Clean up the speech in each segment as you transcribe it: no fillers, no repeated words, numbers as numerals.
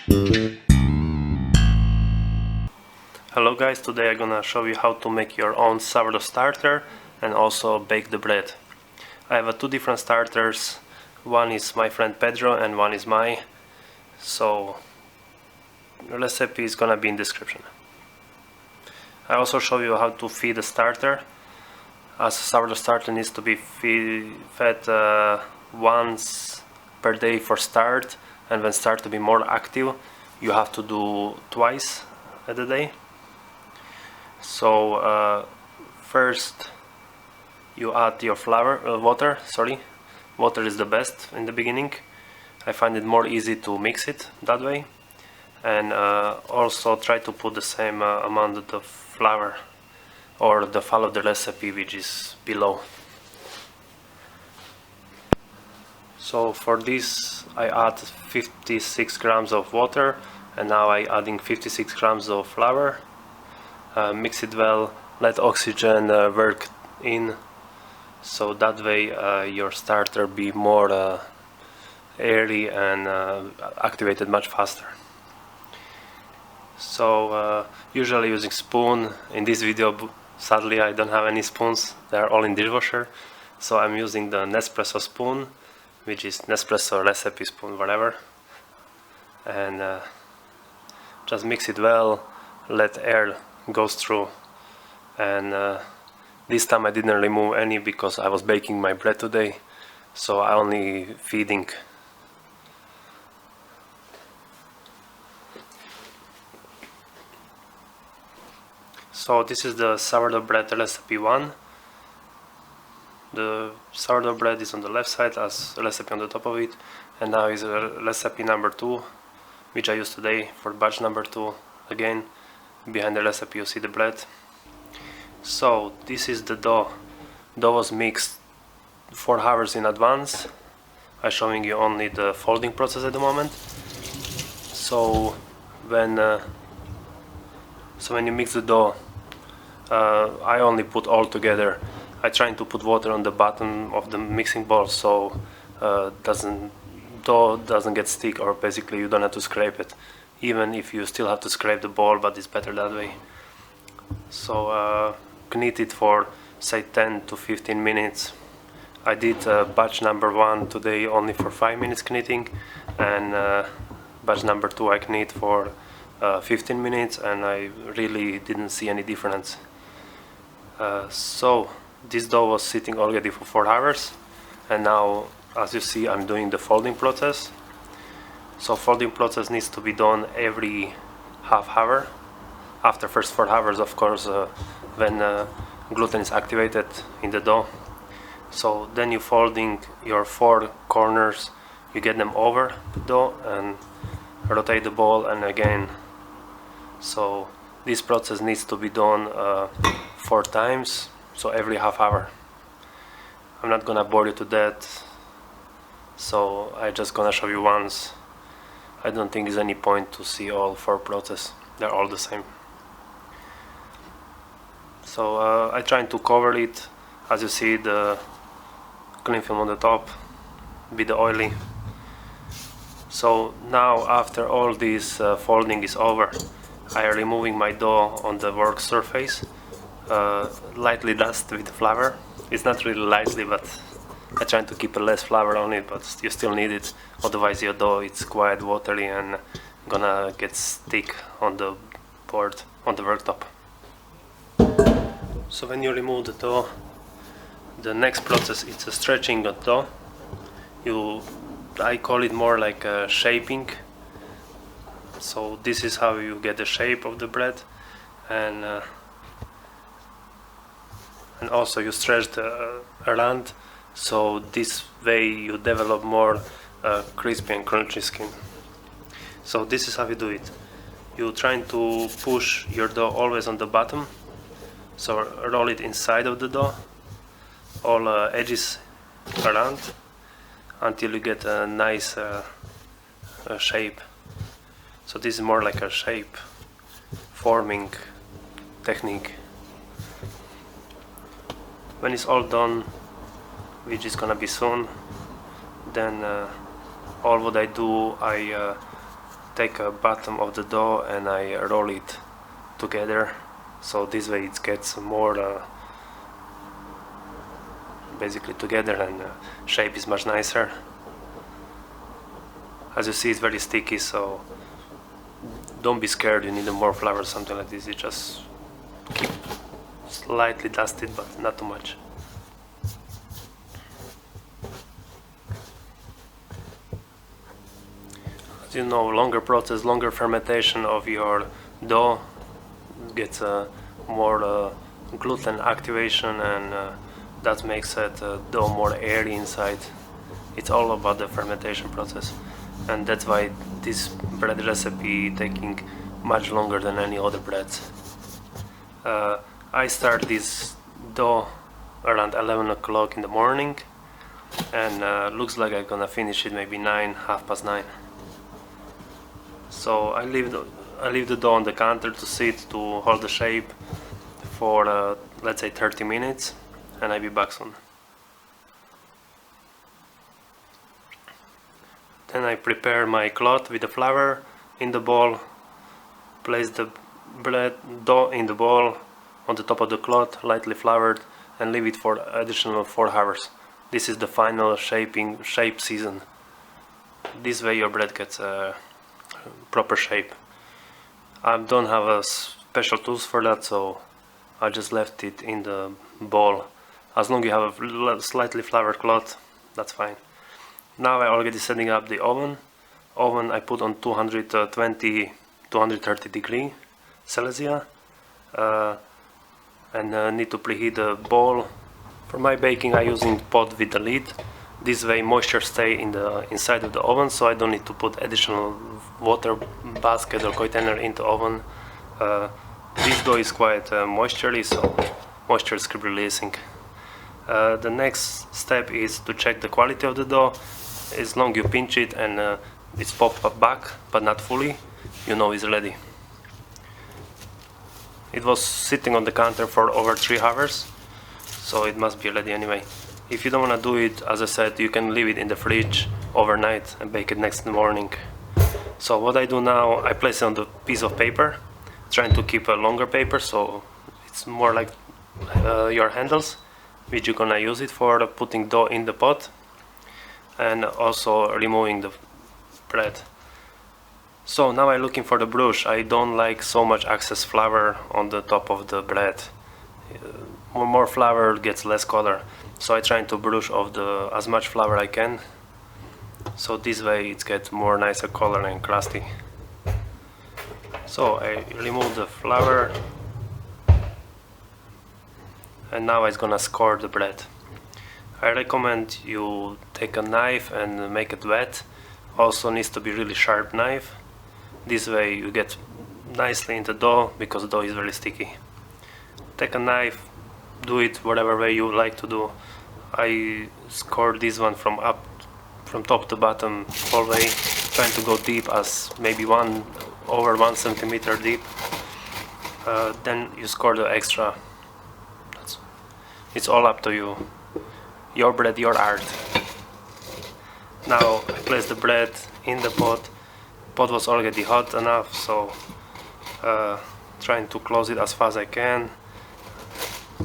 Hello guys, today I'm gonna show you how to make your own sourdough starter and also bake the bread. I have two different starters. One is my friend Pedro and one is mine. So the recipe is gonna be in description. I also show you how to feed the starter, as a sourdough starter needs to be fed once per day for start, and when start to be more active you have to do twice a day. So first you add your water. Water is the best in the beginning. I find it more easy to mix it that way, and also try to put the same amount of the flour, or follow the recipe which is below. So for this I add 56 grams of water, and now I adding 56 grams of flour. Mix it well, let oxygen work in, so that way your starter be more airy and activated much faster. So usually using spoon. In this video sadly I don't have any spoons, they are all in dishwasher, so I'm using the Nespresso spoon, which is Nespresso recipe spoon, whatever, and just mix it well, let air goes through. And this time I didn't remove any because I was baking my bread today, so I only feeding. So this is the sourdough bread recipe 1. The sourdough bread is on the left side as a recipe on the top of it, and now is recipe number 2, which I used today for batch number 2. Again, behind the recipe you see the bread. So this is the dough. Dough was mixed 4 hours in advance. I'm showing you only the folding process at the moment. So when you mix the dough, I only put all together. I trying to put water on the bottom of the mixing bowl, so dough doesn't get stick, or basically you don't have to scrape it, even if you still have to scrape the bowl, but it's better that way. So knead it for say 10 to 15 minutes. I did batch number 1 today only for 5 minutes kneading, and batch number 2 I knead for 15 minutes, and I really didn't see any difference. So this dough was sitting already for 4 hours, and now as you see I'm doing the folding process. So folding process needs to be done every half hour. After first 4 hours, of course, when gluten is activated in the dough. So then you folding your 4 corners, you get them over the dough and rotate the ball, and again. So this process needs to be done 4 times, so every half hour. I'm not gonna bore you to that, so I just gonna show you once. I don't think there's any point to see all 4 processes, they're all the same. So I trying to cover it. As you see, the cling film on the top, the oily. So now after all this folding is over, I am removing my dough on the work surface, lightly dust with flour. It's not really lightly, but I try to keep a less flour on it, but you still need it, otherwise your dough it's quite watery and gonna get stick on the board, on the worktop. So when you remove the dough, the next process is a stretching of dough. I call it more like a shaping. So this is how you get the shape of the bread, and also you stretch the around, so this way you develop more crispy and crunchy skin. So this is how you do it. You're trying to push your dough always on the bottom, so roll it inside of the dough, all edges around, until you get a nice shape. So this is more like a shape forming technique. When it's all done, which is gonna be soon, then all what I do, I take a bottom of the dough and I roll it together, so this way it gets more basically together, and shape is much nicer. As you see, it's very sticky, so don't be scared you need more flour or something like this. It just keep slightly dusted, but not too much. As you know, longer process, longer fermentation of your dough gets more gluten activation, and that makes it dough more airy inside. It's all about the fermentation process, and that's why this bread recipe taking much longer than any other breads. I start this dough around 11 o'clock in the morning, and looks like I'm gonna finish it maybe 9, half past 9. So I leave the dough on the counter to sit, to hold the shape for let's say 30 minutes, and I'll be back soon. Then I prepare my cloth with the flour in the bowl, place the bread dough in the bowl on the top of the cloth, lightly floured, and leave it for additional 4 hours. This is the final shape season. This way your bread gets a proper shape. I don't have a special tools for that, so I just left it in the bowl. As long as you have a slightly floured cloth, that's fine. Now I already setting up the oven. I put on 220, 230 degree Celsius, and need to preheat the bowl. For my baking I using pot with the lid. This way moisture stay in the inside of the oven, so I don't need to put additional water basket or container into oven. This dough is quite moistury, so moisture is keep releasing. The next step is to check the quality of the dough. As long as you pinch it and it's popped up back, but not fully, you know it's ready. It was sitting on the counter for over 3 hours, so it must be ready anyway. If you don't want to do it, as I said, you can leave it in the fridge overnight and bake it next morning. So what I do now, I place it on the piece of paper, trying to keep a longer paper so it's more like your handles, which you're gonna use it for putting dough in the pot and also removing the bread. So now I'm looking for the brush. I don't like so much excess flour on the top of the bread. More flour gets less color, so I try to brush off as much flour I can, so this way it gets more nicer color and crusty. So I remove the flour, and now I'm gonna score the bread. I recommend you take a knife and make it wet. Also needs to be really sharp knife. This way you get nicely in the dough, because the dough is very sticky. Take a knife, do it whatever way you like to do. I scored this one from top to bottom all the way, trying to go deep as maybe over 1 centimeter deep. Then you score the extra. It's all up to you. Your bread, your art. Now I place the bread in the pot. Pot was already hot enough, so trying to close it as fast as I can.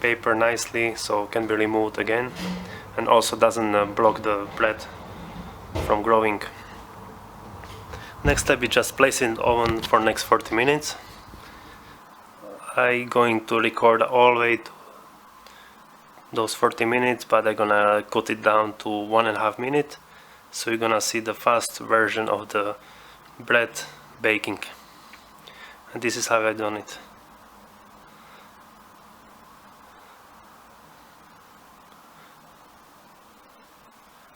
Paper nicely so it can be removed again, and also doesn't block the bread from growing. Next step is just place it in the oven for next 40 minutes. I'm going to record all the way to those 40 minutes, but I'm gonna cut it down to 1.5 minutes, so you're gonna see the fast version of the bread baking. And this is how I done it.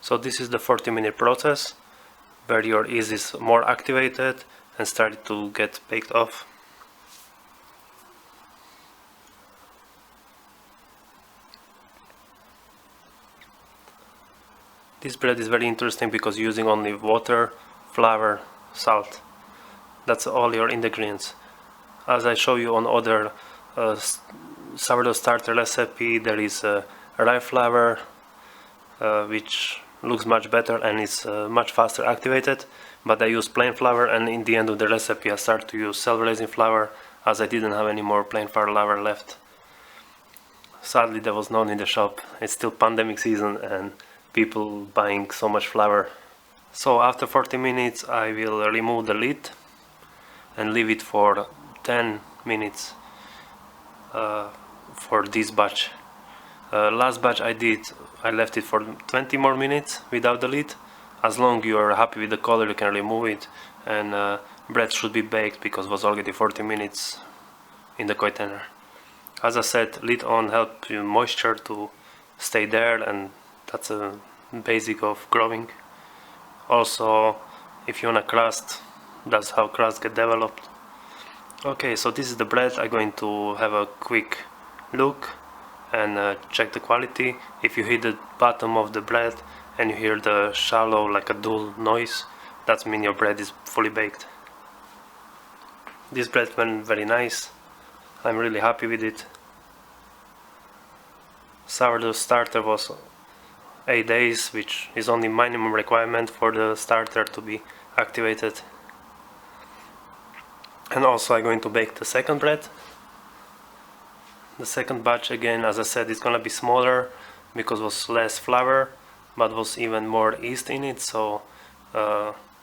So this is the 40-minute process where your yeast is more activated and started to get baked off. This bread is very interesting because using only water, flour, salt. That's all your ingredients. As I show you on other sourdough starter recipe, there is rye flour, which looks much better and it's much faster activated. But I use plain flour, and in the end of the recipe I start to use self-raising flour, as I didn't have any more plain flour left. Sadly there was none in the shop. It's still pandemic season and people buying so much flour. So after 40 minutes I will remove the lid and leave it for 10 minutes for this batch. Last batch I left it for 20 more minutes without the lid. As long as you are happy with the color, you can remove it, and bread should be baked because it was already 40 minutes in the container. As I said, lid on helps you moisture to stay there, and that's a basic of growing. Also, if you want a crust, that's how crust get developed. Okay, so this is the bread. I'm going to have a quick look and check the quality. If you hit the bottom of the bread and you hear the shallow, like a dull noise, that means your bread is fully baked. This bread went very nice. I'm really happy with it. Sourdough starter was 8 days, which is only minimum requirement for the starter to be activated. And also I'm going to bake the second bread. The second batch, again, as I said, is gonna be smaller because it was less flour, but was even more yeast in it, so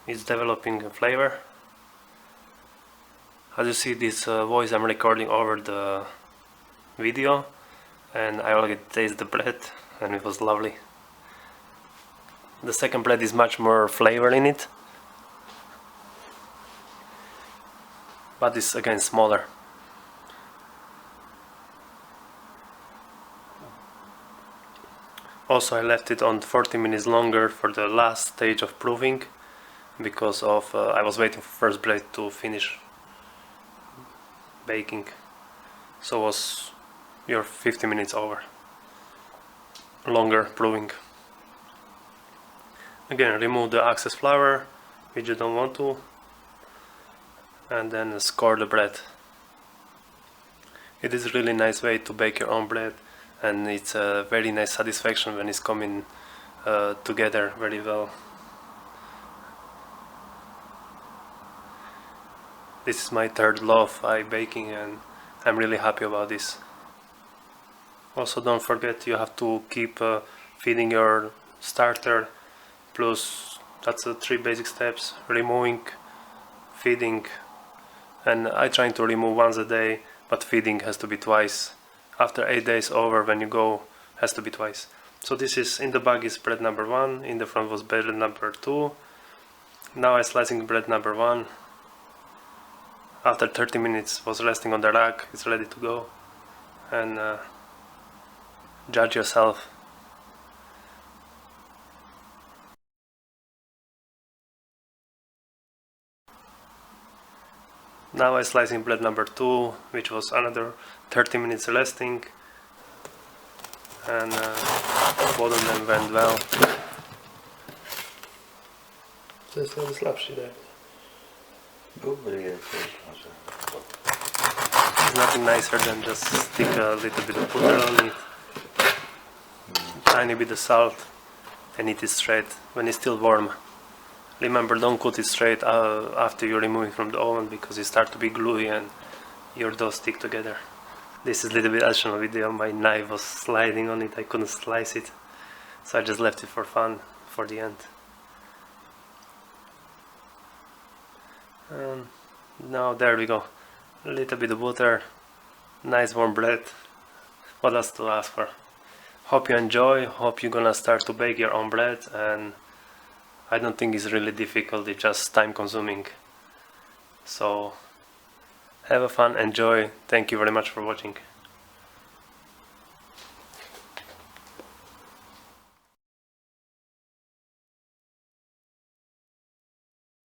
it's developing a flavor. As you see, this voice I'm recording over the video, and I already tasted the bread and it was lovely. The second bread is much more flavor in it, but it's again smaller. Also, I left it on 40 minutes longer for the last stage of proving because of I was waiting for first bread to finish baking, so was your 50 minutes over longer proving. Again, remove the excess flour which you don't want to, and then score the bread. It is a really nice way to bake your own bread, and it's a very nice satisfaction when it's coming together very well. This is my third loaf I baking, and I'm really happy about this. Also, don't forget you have to keep feeding your starter, plus that's the 3 basic steps: removing, feeding, and I try to remove once a day, but feeding has to be twice. After 8 days over, when you go, has to be twice. So this is, in the bag is bread number 1, in the front was bread number 2. Now I'm slicing bread number 1. After 30 minutes was resting on the rack, it's ready to go, and judge yourself. Now I'm slicing bread number 2, which was another 30 minutes resting, and both of them went well. To jest jeden słabszy, tak? It's nothing nicer than just stick a little bit of butter on it, tiny bit of salt, and eat it straight when it's still warm. Remember, don't cook it straight after you remove it from the oven, because it starts to be gluey and your dough stick together. This is a little bit additional video. My knife was sliding on it, I couldn't slice it, so I just left it for fun for the end. And now there we go, a little bit of butter, nice warm bread. What else to ask for? Hope you enjoy, hope you're gonna start to bake your own bread, and I don't think it's really difficult, it's just time consuming. So have a fun, enjoy, thank you very much for watching.